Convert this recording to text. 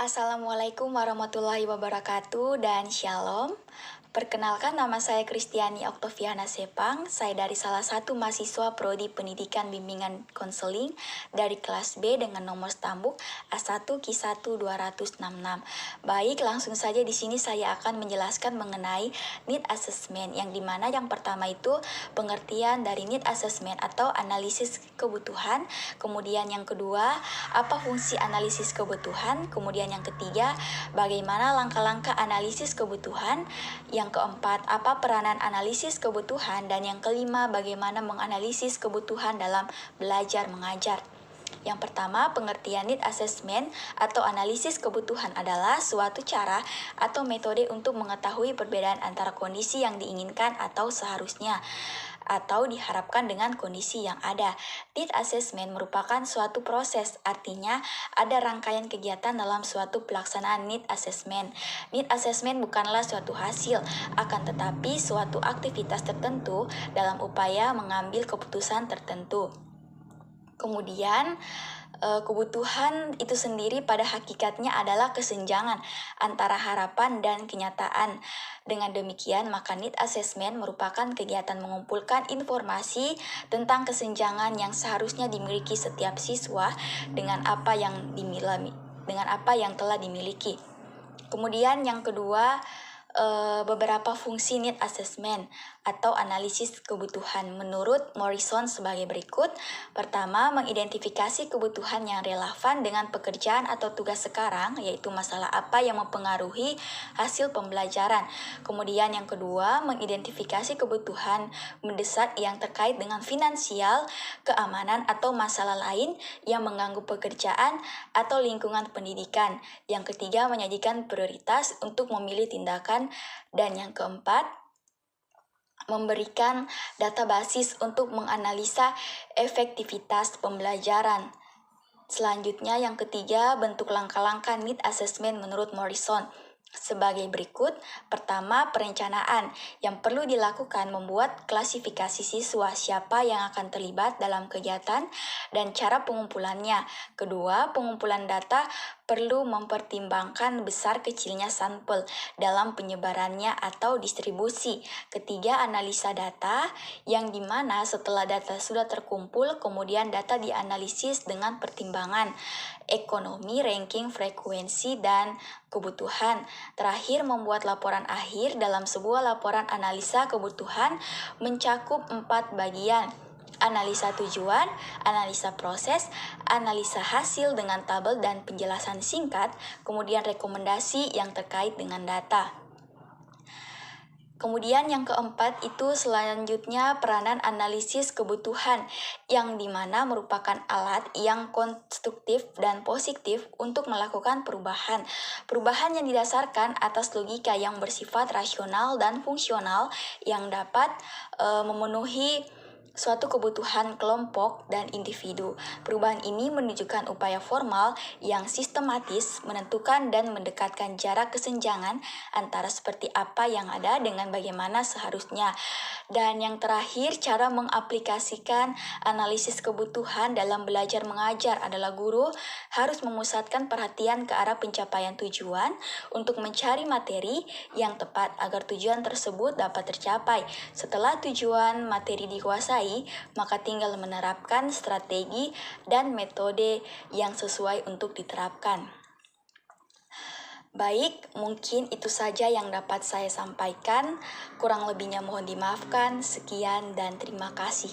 Assalamualaikum warahmatullahi wabarakatuh dan Shalom. Perkenalkan, nama saya Kristiani Oktaviana Sepang. Saya dari salah satu mahasiswa Prodi Pendidikan Bimbingan Konseling dari kelas B dengan nomor stambuk A1 Q1 266. Baik, langsung saja di sini saya akan menjelaskan mengenai need assessment, yang dimana yang pertama itu pengertian dari need assessment atau analisis kebutuhan. Kemudian yang kedua, apa fungsi analisis kebutuhan. Kemudian yang ketiga, bagaimana langkah-langkah analisis kebutuhan. Yang keempat, apa peranan analisis kebutuhan. Dan yang kelima, bagaimana menganalisis kebutuhan dalam belajar mengajar. Yang pertama, pengertian need assessment atau analisis kebutuhan adalah suatu cara atau metode untuk mengetahui perbedaan antara kondisi yang diinginkan atau seharusnya atau diharapkan dengan kondisi yang ada. Need assessment merupakan suatu proses, artinya ada rangkaian kegiatan dalam suatu pelaksanaan need assessment. Need assessment bukanlah suatu hasil, akan tetapi suatu aktivitas tertentu dalam upaya mengambil keputusan tertentu. Kemudian, kebutuhan itu sendiri pada hakikatnya adalah kesenjangan antara harapan dan kenyataan. Dengan demikian, maka need assessment merupakan kegiatan mengumpulkan informasi tentang kesenjangan yang seharusnya dimiliki setiap siswa dengan apa yang telah dimiliki. Kemudian yang kedua, beberapa fungsi need assessment atau analisis kebutuhan menurut Morrison sebagai berikut. Pertama, mengidentifikasi kebutuhan yang relevan dengan pekerjaan atau tugas sekarang, yaitu masalah apa yang mempengaruhi hasil pembelajaran. Kemudian yang kedua, mengidentifikasi kebutuhan mendesak yang terkait dengan finansial, keamanan, atau masalah lain yang mengganggu pekerjaan atau lingkungan pendidikan. Yang ketiga, menyajikan prioritas untuk memilih tindakan. Dan yang keempat, memberikan data basis untuk menganalisa efektivitas pembelajaran. Selanjutnya, yang ketiga, bentuk langkah-langkah need assessment menurut Morrison sebagai berikut. Pertama, perencanaan yang perlu dilakukan membuat klasifikasi siswa, siapa yang akan terlibat dalam kegiatan dan cara pengumpulannya. Kedua, pengumpulan data perlu mempertimbangkan besar kecilnya sampel dalam penyebarannya atau distribusi. Ketiga, analisa data, yang dimana setelah data sudah terkumpul, kemudian data dianalisis dengan pertimbangan ekonomi, ranking, frekuensi, dan kebutuhan. Terakhir, membuat laporan akhir. Dalam sebuah laporan analisa kebutuhan mencakup 4 bagian: analisa tujuan, analisa proses, analisa hasil dengan tabel dan penjelasan singkat, kemudian rekomendasi yang terkait dengan data. Kemudian yang keempat itu selanjutnya peranan analisis kebutuhan, yang dimana merupakan alat yang konstruktif dan positif untuk melakukan perubahan. Perubahan yang didasarkan atas logika yang bersifat rasional dan fungsional yang dapat memenuhi suatu kebutuhan kelompok dan individu. Perubahan ini menunjukkan upaya formal yang sistematis menentukan dan mendekatkan jarak kesenjangan antara seperti apa yang ada dengan bagaimana seharusnya. Dan yang terakhir, cara mengaplikasikan analisis kebutuhan dalam belajar mengajar adalah guru harus memusatkan perhatian ke arah pencapaian tujuan untuk mencari materi yang tepat agar tujuan tersebut dapat tercapai. Setelah tujuan materi dikuasai, maka tinggal menerapkan strategi dan metode yang sesuai untuk diterapkan. Baik, mungkin itu saja yang dapat saya sampaikan. Kurang lebihnya mohon dimaafkan. Sekian dan terima kasih.